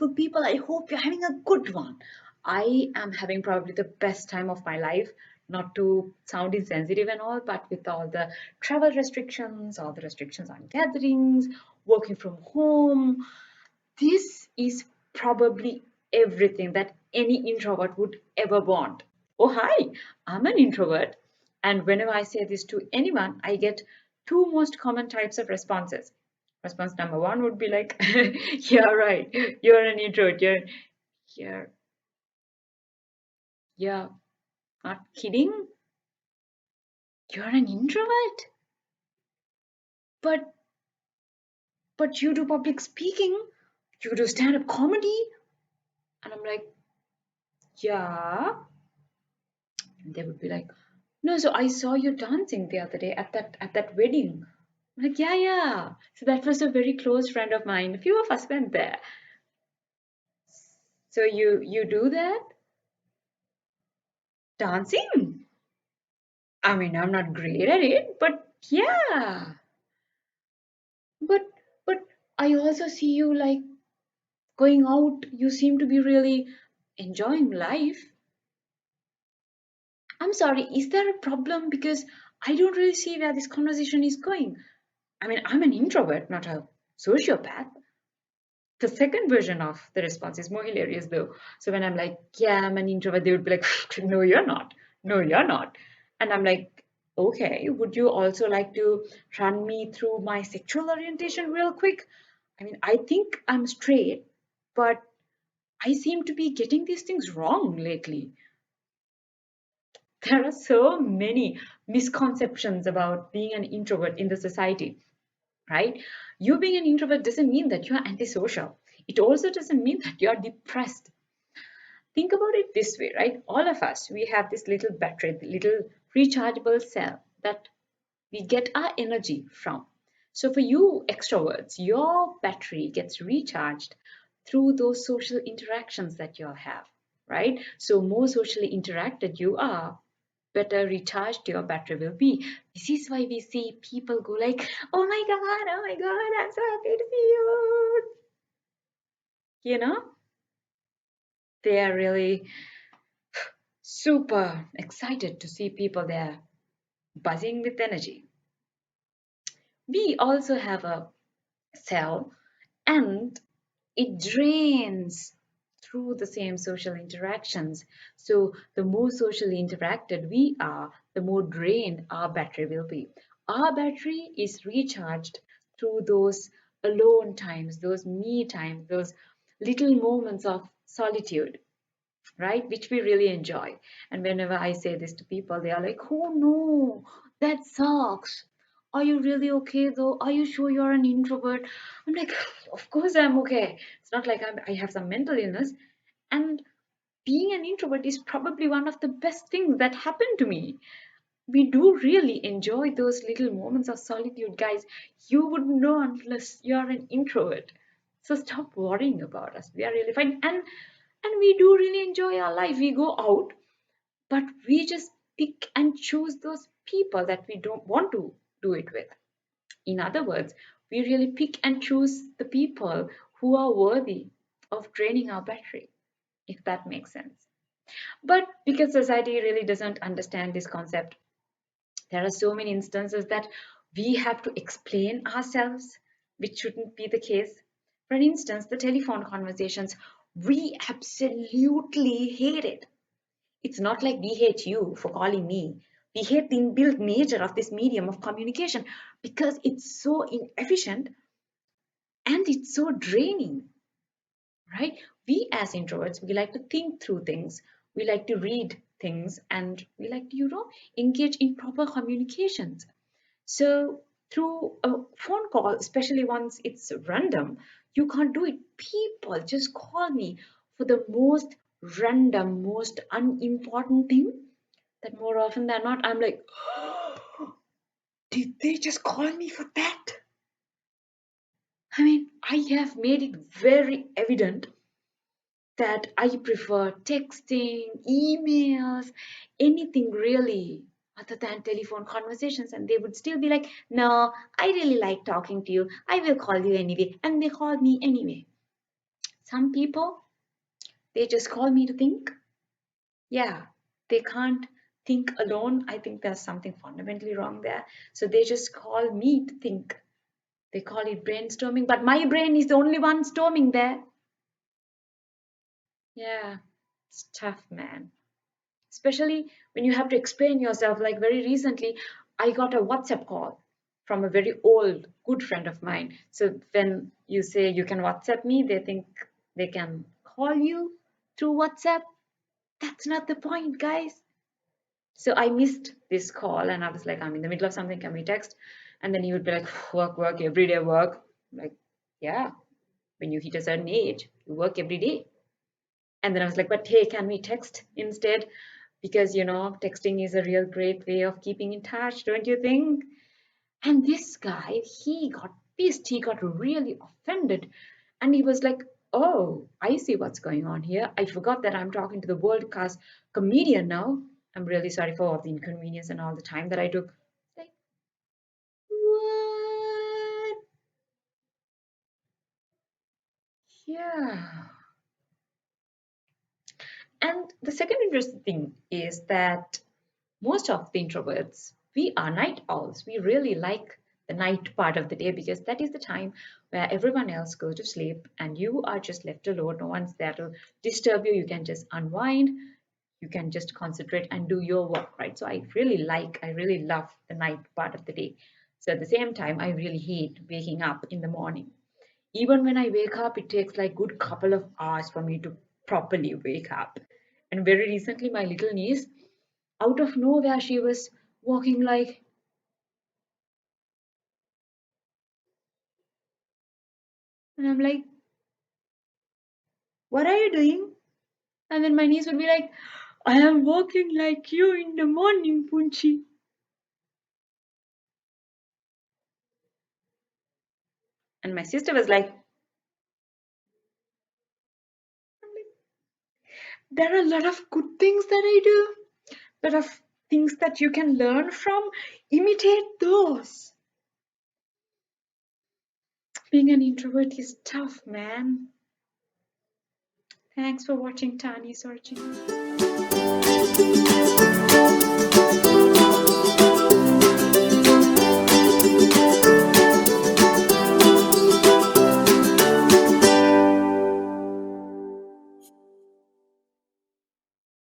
beautiful people. I hope you're having a good one. I am having probably the best time of my life, not to sound insensitive and all, but with all the travel restrictions, all the restrictions on gatherings, working from home, this is probably everything that any introvert would ever want. Oh, hi, I'm an introvert. And whenever I say this to anyone, I get two most common types of responses. Response number one would be like, yeah, right, you're an introvert. You're, you're not kidding. You're an introvert, but you do public speaking, you do stand-up comedy, and I'm like, yeah. And they would be like, no, so I saw you dancing the other day at that wedding. I'm like, yeah, yeah. So that was a very close friend of mine. A few of us went there. So you do that dancing? I mean, I'm not great at it, but yeah. But but I also see you like going out. You seem to be really enjoying life. I'm sorry, is there a problem? Because I don't really see where this conversation is going. I mean, I'm an introvert, not a sociopath. The second version of the response is more hilarious though. So when I'm like, yeah, I'm an introvert, they would be like, no, you're not. No, you're not. And I'm like, okay, would you also like to run me through my sexual orientation real quick? I mean, I think I'm straight, but I seem to be getting these things wrong lately. There are so many misconceptions about being an introvert in the society, right? You being an introvert doesn't mean that you're antisocial. It also doesn't mean that you're depressed. Think about it this way, right? All of us, we have this little battery, the little rechargeable cell that we get our energy from. So for you extroverts, your battery gets recharged through those social interactions that you have, right? So more socially interacted you are, better recharged your battery will be. This is why we see people go like, oh my God, I'm so happy to see you. You know, they are really super excited to see people there buzzing with energy. We also have a cell and it drains through the same social interactions. So the more socially interacted we are, the more drained our battery will be. Our battery is recharged through those alone times, those me times, those little moments of solitude, right? Which we really enjoy. And whenever I say this to people, they are like, oh no, that sucks. Are you really okay though? Are you sure you're an introvert? I'm like, of course I'm okay. It's not like I have some mental illness. And being an introvert is probably one of the best things that happened to me. We do really enjoy those little moments of solitude, guys. You wouldn't know unless you're an introvert. So stop worrying about us. We are really fine. And we do really enjoy our life. We go out, but we just pick and choose those people that we don't want to do it with. In other words, we really pick and choose the people who are worthy of draining our battery, if that makes sense. But because society really doesn't understand this concept, there are so many instances that we have to explain ourselves, which shouldn't be the case. For instance, the telephone conversations, we absolutely hate it. It's not like we hate you for calling me. We hate the inbuilt nature of this medium of communication because it's so inefficient and it's so draining, right? We as introverts, we like to think through things, we like to read things, and we like to, engage in proper communications. So through a phone call, especially once it's random, you can't do it. People just call me for the most random, most unimportant thing that more often than not, I'm like, did they just call me for that? I mean, I have made it very evident that I prefer texting, emails, anything really other than telephone conversations. And they would still be like, no, I really like talking to you. I will call you anyway. And they call me anyway. Some people, they just call me to think. Yeah, they can't think alone. I think there's something fundamentally wrong there. So they just call me to think. They call it brainstorming, but my brain is the only one storming there. Yeah, it's tough, man. Especially when you have to explain yourself. Like very recently, I got a WhatsApp call from a very old, good friend of mine. So when you say you can WhatsApp me, they think they can call you through WhatsApp. That's not the point, guys. So I missed this call and I was like, I'm in the middle of something, can we text? And then he would be like, work, work, everyday work. I'm like, yeah, when you hit a certain age, you work every day. And then I was like, but hey, can we text instead? Because, texting is a real great way of keeping in touch, don't you think? And this guy, he got pissed. He got really offended. And he was like, oh, I see what's going on here. I forgot that I'm talking to the world class comedian now. I'm really sorry for all the inconvenience and all the time that I took. Like, what? Yeah. And the second interesting thing is that most of the introverts, we are night owls. We really like the night part of the day because that is the time where everyone else goes to sleep and you are just left alone. No one's there to disturb you. You can just unwind, you can just concentrate and do your work, right? So I really love the night part of the day. So at the same time, I really hate waking up in the morning. Even when I wake up, it takes like good couple of hours for me to properly wake up. And very recently, my little niece, out of nowhere, she was walking like, and I'm like, what are you doing? And then my niece would be like, I am walking like you in the morning, Punchi. And my sister was like, there are a lot of good things that I do, a lot of things that you can learn from. Imitate those. Being an introvert is tough, man. Thanks for watching Tani searching.